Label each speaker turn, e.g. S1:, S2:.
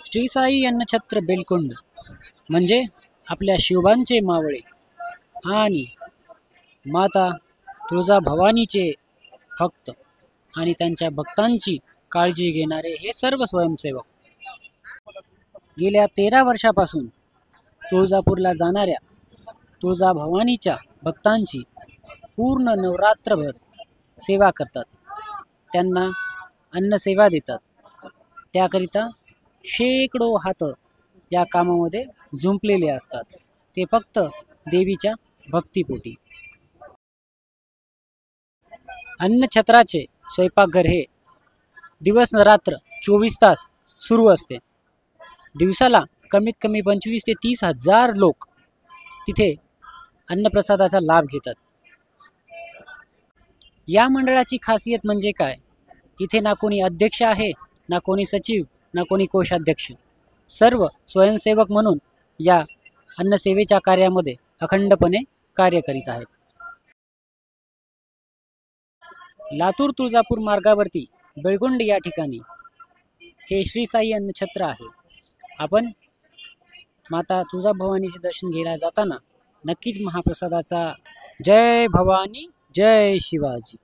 S1: श्री साई अन्नछत्र बेलकुंड म्हणजे आपल्या शिवबांचे मावळे आणि माता तुळजाभवानीचे भक्त आणि त्यांच्या भक्तांची काळजी घेणारे हे सर्व स्वयंसेवक. गेल्या 13 वर्षापासून तुळजापूरला जाणाऱ्या तुळजाभवानीच्या भक्तांची पूर्ण नवरात्रभर सेवा करतात. त्यांना अन्नसेवा देतात. त्याकरिता शेकडो हात या कामामध्ये जुंपलेले असतात. ते फक्त देवीच्या भक्तीपोटी. अन्नछत्राचे स्वयंपाकघर हे दिवस रात्र 24 तास सुरू असते. दिवसाला कमीत कमी 25 ते 30 हजार लोक तिथे अन्नप्रसादाचा लाभ घेतात. या मंडळाची खासियत म्हणजे काय? इथे ना कोणी अध्यक्ष आहे, ना कोणी सचिव, ना कोणी कोषाध्यक्ष. सर्व स्वयंसेवक म्हणून या अन्नसेवेच्या कार्यामध्ये अखंडपणे कार्य करीत आहेत. लातूर तुळजापूर मार्गावरती बेळकुंड या ठिकाणी हे श्री साई अन्नछत्र आहे. आपण माता तुळजाभवानीचे दर्शन घ्यायला जाताना नक्कीच महाप्रसादाचा जय भवानी जय शिवाजी